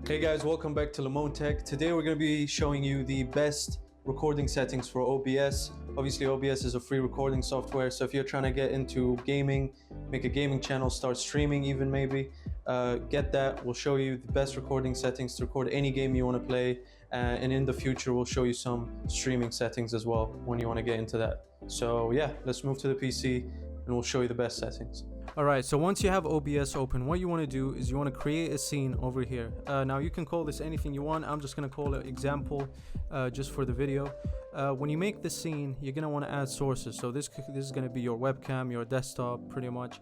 Hey guys, welcome back to Lemon Tech. Today we're going to be showing you the best recording settings for OBS. Obviously OBS is a free recording software, so if you're trying to get into gaming, make a gaming channel, start streaming even maybe, get that. We'll show you the best recording settings to record any game you want to play, and in the future we'll show you some streaming settings as well when you want to get into that. So yeah, let's move to the PC and we'll show you the best settings. Alright, so once you have OBS open, what you want to do is you want to create a scene over here. Now you can call this anything you want. I'm just going to call it example just for the video. When you make the scene, you're going to want to add sources. So this is going to be your webcam, your desktop, pretty much.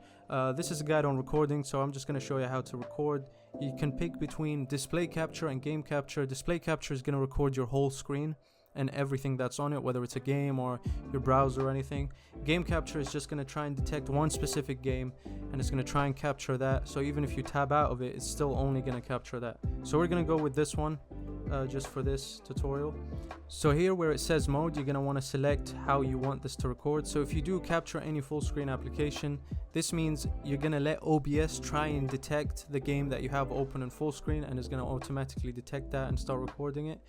This is a guide on recording, so I'm just going to show you how to record. You can pick between display capture and game capture. Display capture is going to record your whole screen and everything that's on it, whether it's a game or your browser or anything. Game capture is just going to try and detect one specific game, and it's going to try and capture that. So even if you tab out of it, it's still only going to capture that. So we're going to go with this one just for this tutorial. So here where it says mode, you're going to want to select how you want this to record. So if you do capture any full screen application, this means you're going to let OBS try and detect the game that you have open in full screen, and it's going to automatically detect that and start recording it.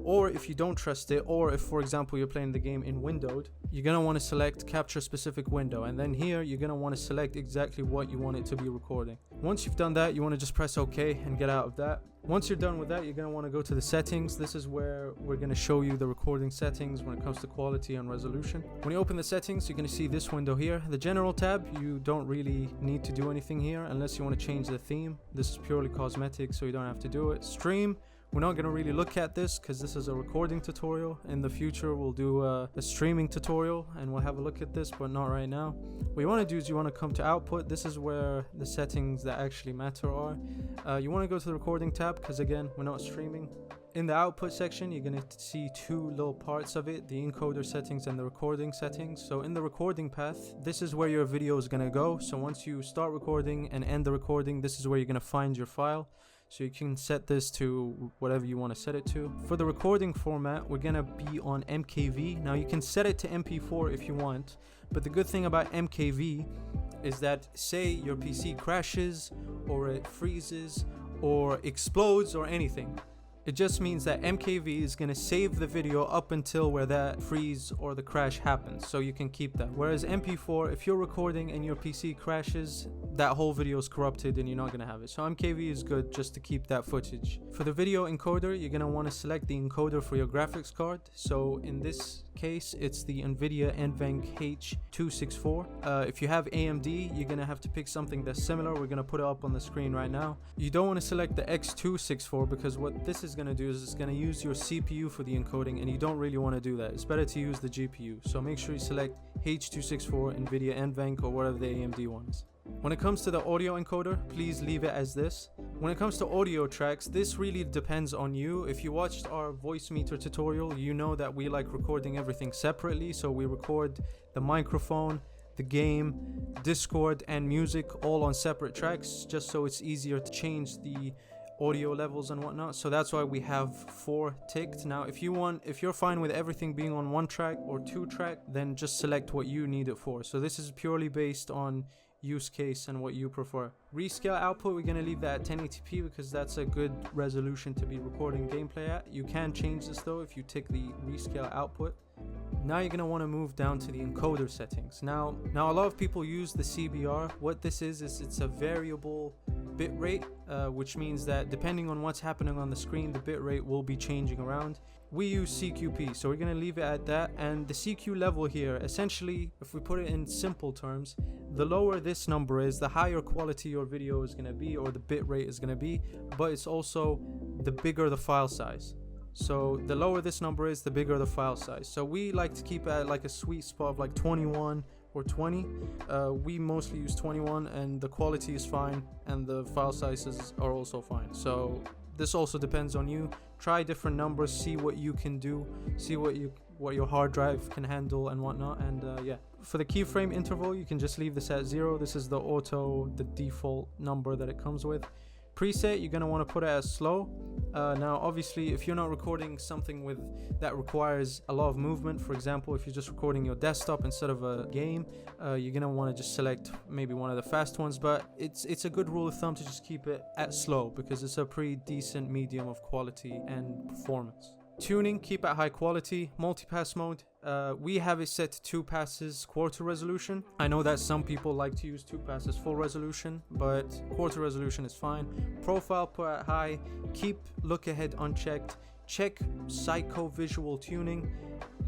Or if you don't trust it, or if for example you're playing the game in windowed, you're going to want to select capture specific window, and then here you're going to want to select exactly what you want it to be recording. Once you've done that, you want to just press OK and get out of that. Once you're done with that, you're going to want to go to the settings. This is where we're going to show you the recording settings when it comes to quality and resolution. When you open the settings, you're going to see this window here. The general tab, you don't really need to do anything here unless you want to change the theme. This is purely cosmetic, so you don't have to do it. Stream, we're not going to really look at this because this is a recording tutorial. In the future we'll do a streaming tutorial and we'll have a look at this, but not right now. What you want to do is you want to come to output. This is where the settings that actually matter are. You want to go to the recording tab because again, we're not streaming. In the output section, you're going to see two little parts of it, the encoder settings and the recording settings. So in the recording path, this is where your video is going to go. So once you start recording and end the recording, this is where you're going to find your file. So you can set this to whatever you want to set it to. For the recording format, we're going to be on MKV. Now you can set it to MP4 if you want, but the good thing about MKV is that say your PC crashes or it freezes or explodes or anything, it just means that MKV is going to save the video up until where that freeze or the crash happens, so you can keep that. Whereas MP4, if you're recording and your PC crashes, that whole video is corrupted and you're not going to have it. So MKV is good just to keep that footage. For the video encoder, you're going to want to select the encoder for your graphics card. So in this case, it's the NVIDIA NVENC H264. If you have AMD, you're going to have to pick something that's similar. We're going to put it up on the screen right now. You don't want to select the X264 because what this is going to do is it's going to use your CPU for the encoding, and you don't really want to do that. It's better to use the GPU. So make sure you select H264, NVIDIA NVENC, or whatever the AMD one is. When it comes to the audio encoder, please leave it as this. When it comes to audio tracks, this really depends on you. If you watched our voice meter tutorial, you know that we like recording everything separately. So we record the microphone, the game, Discord, and music all on separate tracks, just so it's easier to change the audio levels and whatnot. So that's why we have 4 ticked. Now if you're fine with everything being on 1 track or 2 track, then just select what you need it for. So this is purely based on use case and what you prefer. Rescale output, we're going to leave that at 1080p because that's a good resolution to be recording gameplay at. You can change this though if you tick the rescale output. Now you're going to want to move down to the encoder settings. Now a lot of people use the CBR. What this is it's a variable bitrate, which means that depending on what's happening on the screen, the bitrate will be changing around. We use CQP, so we're going to leave it at that. And the CQ level here, essentially, if we put it in simple terms, the lower this number is, the higher quality your video is going to be, or the bitrate is going to be, but it's also the bigger the file size. So the lower this number is, the bigger the file size. So we like to keep it at like a sweet spot of like 21 or 20. We mostly use 21, and the quality is fine and the file sizes are also fine. So this also depends on you. Try different numbers, see what you can do, see what your hard drive can handle and whatnot. And yeah, for the keyframe interval, you can just leave this at 0. This is the default number that it comes with. Preset, you're going to want to put it as slow. Now obviously if you're not recording something that requires a lot of movement, for example if you're just recording your desktop instead of a game, you're gonna want to just select maybe one of the fast ones, but it's a good rule of thumb to just keep it at slow because it's a pretty decent medium of quality and performance. Tuning, keep at high quality. Multipass mode, we have it set to 2 passes quarter resolution. I know that some people like to use 2 passes full resolution, but quarter resolution is fine. Profile, put at high. Keep look ahead unchecked. Check psycho visual tuning.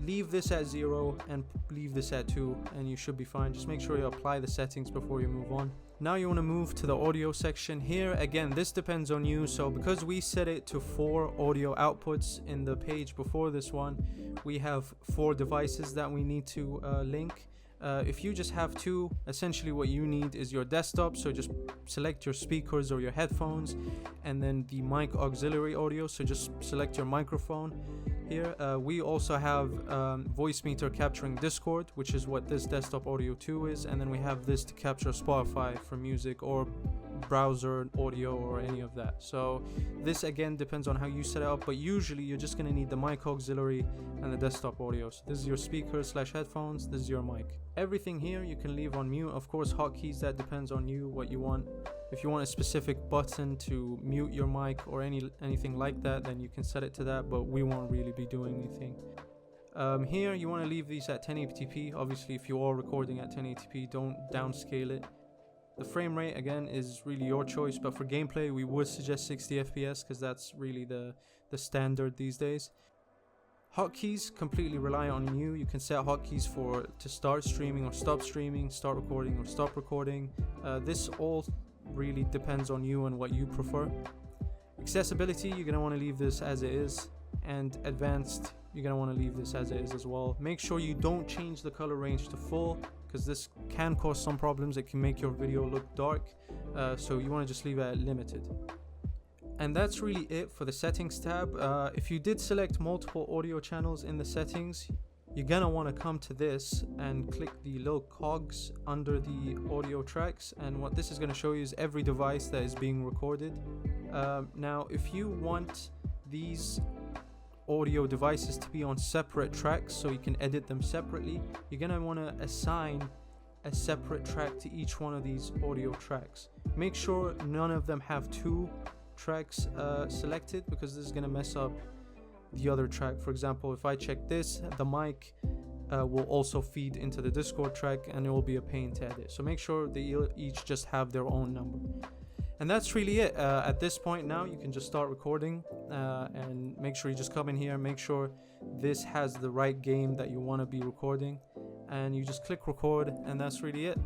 Leave this at 0 and leave this at 2 and you should be fine. Just make sure you apply the settings before you move on. Now you want to move to the audio section. Here again, this depends on you. So because we set it to 4 audio outputs in the page before this one, we have 4 devices that we need to link. If you just have 2, essentially what you need is your desktop, so just select your speakers or your headphones, and then the mic auxiliary audio, so just select your microphone. Here we also have voice meter capturing Discord, which is what this desktop audio 2 is, and then we have this to capture Spotify for music or browser audio or any of that. So this again depends on how you set it up, but usually you're just going to need the mic auxiliary and the desktop audio. So this is your speakers / headphones, this is your mic. Everything here you can leave on mute. Of course hotkeys, that depends on you, what you want. If you want a specific button to mute your mic or anything like that, then you can set it to that, but we won't really be doing anything. Here you want to leave these at 1080p. Obviously if you are recording at 1080p, don't downscale it. The frame rate again is really your choice, but for gameplay we would suggest 60 FPS because that's really the standard these days. Hotkeys completely rely on you. You can set hotkeys to start streaming or stop streaming, start recording or stop recording. This all really depends on you and what you prefer. Accessibility, you're going to want to leave this as it is, and advanced, you're going to want to leave this as it is as well. Make sure you don't change the color range to full, because this can cause some problems. It can make your video look dark, so you want to just leave it at limited. And that's really it for the settings tab. If you did select multiple audio channels in the settings, you're gonna want to come to this and click the little cogs under the audio tracks, and what this is going to show you is every device that is being recorded. Now if you want these audio devices to be on separate tracks so you can edit them separately, you're going to want to assign a separate track to each one of these audio tracks. Make sure none of them have 2 tracks selected, because this is going to mess up the other track. For example, if I check this, the mic will also feed into the Discord track and it will be a pain to edit. So make sure they each just have their own number. And that's really it. At this point now you can just start recording, and make sure you just come in here, make sure this has the right game that you want to be recording, and you just click record, and that's really it.